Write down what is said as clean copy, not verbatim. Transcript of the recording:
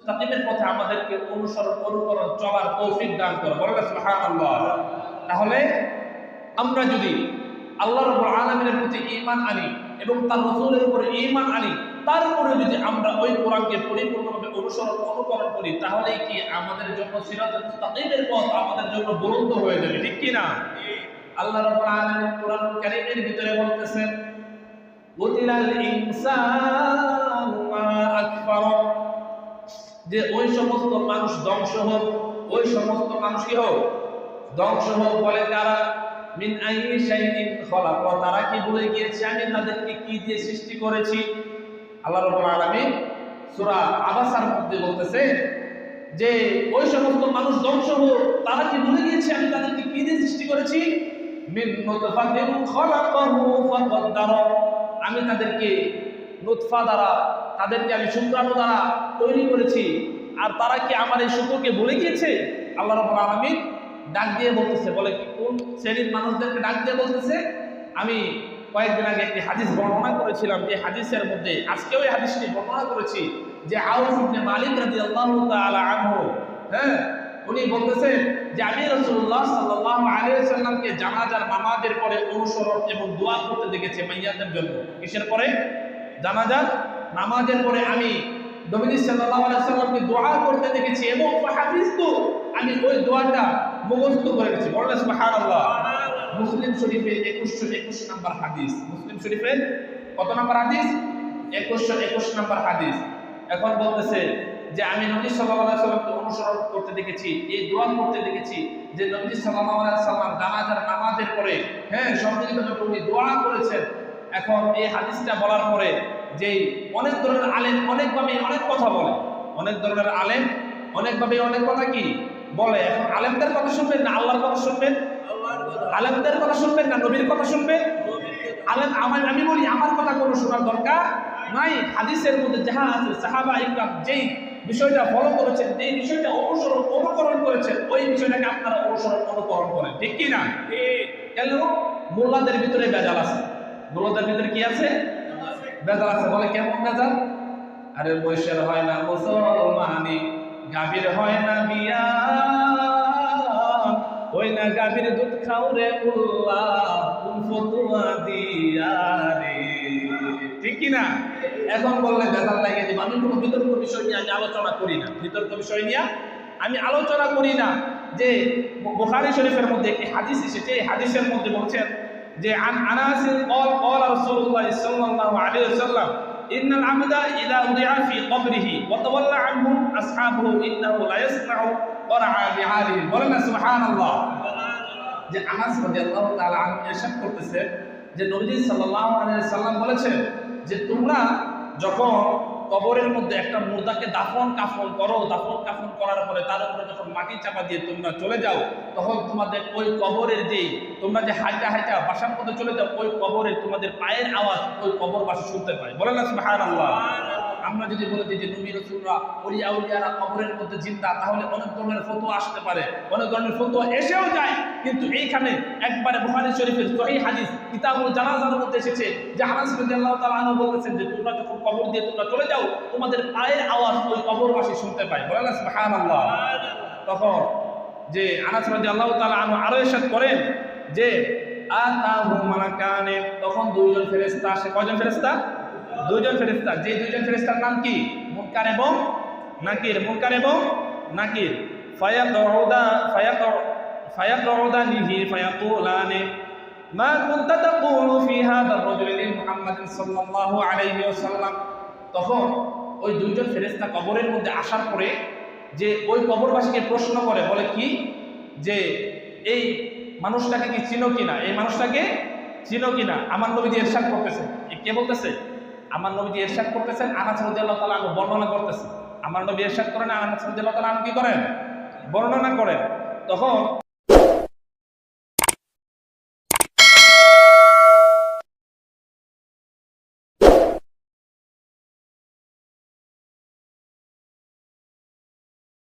মুস্তাকিমের পথে আমাদেরকে অনুকরণ চলার তৌফিক দান করো। বলেন সুবহানাল্লাহ। তাহলে আমরা যদি আল্লাহ রাব্বুল আলামিনের প্রতি ঈমান আনি এবং তার রাসূলের উপরে ঈমান আনি, তারপরে যদি আমরা ওই কোরআনকে পরিপূর্ণভাবে অনুকরণ করি, তাহলেই কি আমাদের জন্য সিরাতুল মুস্তাকিমের পথ আমাদের জন্য বুলন্দ হয়ে যাবে, ঠিক কি না? আল্লাহ রাব্বুল আলামিন কোরআনুল কারীমের ভিতরে বলতেছেন, কুতিলাল ইনসানু মা আকফার, যে ওই সমস্ত মানুষ ধ্বংস হোক, ওই সমস্ত মানুষ কি হোক? ধ্বংস হোক। বলে কারা? মিন আইয়ি শাইইন খলাক, তারা কি ভুলে গিয়েছে আমি তাদেরকে কি দিয়ে সৃষ্টি করেছি? আল্লাহ রাব্বুল আলামিন সূরা আবাসার মধ্যে বলতেছে যে ওই সমস্ত মানুষ ধ্বংস হোক, তারা কি ভুলে গিয়েছে আমি তাদেরকে কি দিয়ে সৃষ্টি করেছি? মিন নুতফাতিন খলাকাহু ফাকদ্দার, আমি তাদেরকে নুতফা দ্বারা, তাদেরকে আমি শুক্রাণু দ্বারা তৈরি করেছি। আর তারা কি আমার এই শুক্রকে ভুলে গিয়েছে? আল্লাহ রাব্বুল আলামিন ডাক দিয়ে বলতেছে, বলে কি কোন শ্রেণীর মানুষদেরকে ডাক দিয়ে বলতেছে? আমি কয়েকদিন আগে একটি হাদিস বর্ণনা করেছিলাম, যে হাদিসের মধ্যে আজকেও এই হাদিসটি বর্ণনা করেছি, যে আউফ ইবনে মালিক রাদিয়াল্লাহু তাআলা আনহু, হ্যাঁ, উনি বলতেছেন যে আমি রাসূলুল্লাহ সাল্লাল্লাহু আলাইহি ওয়াসাল্লামকে জানাজার নামাজের পরে অনুসরণ এবং দোয়া করতে দেখেছি মাইয়াতের জন্য। কিসের পরে? জানাজার নামাজের পরে আমি নবী সাল্লাল্লাহু আলাইহি ওয়াসাল্লামকে দোয়া করতে দেখেছি এবং ফাহাফিজতু, আমি ওই দোয়াটা মুখস্থ করে গেছি। বলেন সুবহানাল্লাহ। মুসলিম শরীফের 2121 নম্বর হাদিস। মুসলিম শরীফের কত নম্বর হাদিস? 2121 নম্বর হাদিস। এখন বলতেছে যে আমি নবী সাল্লাল্লাহু আলাইহি ওয়াসাল্লামকে অনুসরণ করতে দেখেছি, এই দোয়া করতে দেখেছি, যে নবী সাল্লাল্লাহু আলাইহি ওয়াসাল্লাম জানাজার নামাজের পরে, হ্যাঁ, সম্মিলিতভাবে উনি দোয়া করেছেন। এখন এই হাদিসটা বলার পরে যে অনেক ধরনের আলেম অনেকভাবে অনেক কথা বলে, অনেক ধরনের আলেম অনেকভাবে অনেক কথা কি বলে। এখন আলেমদের কথা শুনবেন না আল্লাহর কথা শুনবেন? আলেমদের কথা শুনবেন না নবীর কথা শুনবেন? আলেম আমি বলি আমার কথা কোনো শোনার দরকার নাই। হাদিসের মধ্যে যাহা আছে সাহাবা ইকরাম যেই বিষয়টা ফলো করেছেন, যেই বিষয়টা অনুকরণ করেছেন, ওই বিষয়টাকে আপনারা অনুকরণ করেন, ঠিক কি না? কেন? মোল্লাদের ভিতরে বেজাল আছে। মোল্লাদের ভিতরে কি আছে? বেজাল আছে। বলে কেমন বেজাল? আরে বৈশের হয় না মুসলমানি, গাভীর হয় না বিয়া, ওই না গাভীর দুধ খাও রে উল্লাহ, কোন ফতুয়া দিয়া রে, ঠিক কি না? এখন বললে বেজাল লাগে যে আমি কোনো বিতর্ক বিষয় নিয়ে আমি আলোচনা করি না, বিতর্ক বিষয় নিয়ে আমি আলোচনা করি না। যে বুখারী শরীফের মধ্যে একটি হাদিস এসেছে, এই হাদিসের মধ্যে বলছেন যে আনাস قال رسول الله صلى الله عليه وسلم ان العبد اذا وضع في قبره وتولى عنه اصحابه انه لا يسمع قرع بعاله। বলেন না সুবহানাল্লাহ। যে আনাস রাদিয়াল্লাহু তাআলা আনহু ইরশাদ করতেছে যে নবী সাল্লাল্লাহু আলাইহি ওয়াসাল্লাম বলেছেন যে তোমরা যখন কবরের মধ্যে একটা মুর্দাকে দাফন কাফন করো, দাফন কাফন করার পরে তার উপরে যখন মাটি চাপা দিয়ে তোমরা চলে যাও, তখন তোমাদের ওই কবরের যে তোমরা যে হাইটা হাইটা বাসার মধ্যে চলে যাও, ওই কবরের তোমাদের পায়ের আওয়াজ ওই কবরবাসী শুনতে পায়। বলেন না সুবহানাল্লাহ। আমরা যদি বলে দিই যে নবী রাসূলরা ওলিয়া উলিয়ারা কবরের মধ্যে জিন্দা, তাহলে অনেক ধরনের ফতোয়া আসতে পারে, অনেক ধরনের ফতোয়া এসেও যায়। কিন্তু এইখানে একবারে বুখারী শরীফের সহিহ হাদিস কিতাবুল জানাজার মধ্যে এসেছে যে আনাস রাদিয়াল্লাহু তাআলা আনহু বলেছেন যে তোমরা যখন কবর দিয়ে তোমরা চলে যাও, তোমাদের পায়ের আওয়াজ ওই কবরবাসী শুনতে পায়। বলেন না সুবহানাল্লাহ। তখন যে আনাস রাদিয়াল্লাহু তাআলা আনহু আরো ইরশাদ করেন যে আতাহু মালাকানে, তখন দুইজন ফেরেশতা আসে। কয়জন ফেরেশতা? দুইজন ফেরেশতা। যে দুইজন ফেরেশতার নাম কি? মুনকার এবং নাকির। মুনকার এবং নাকির। ফায়াকউদানিহি ফায়াকুলানি মা কুনতা তাকুলু ফি হাদা আর-রাজুলি মুহাম্মাদিন সাল্লাল্লাহু আলাইহি ওয়াসাল্লাম। তখন ওই দুইজন ফেরেশতা কবরের মধ্যে আসার পরে যে ওই কবরবাসীকে প্রশ্ন করে, বলে কি যে এই মানুষটাকে কি চিনো কিনা, এই মানুষটাকে চিনো কিনা? আমার নবীজি ইরশাদ করতেছেন। কে বলতেছে? আমার নবীজি ইরশাদ করতেছেন, আনাস রাদিয়াল্লাহু তাআলা আনহু বর্ণনা করতেছে। আমার নবী ইরশাদ করেন, আনাস রাদিয়াল্লাহু তাআলা আনহু কি করেন? বর্ণনা করেন। তখন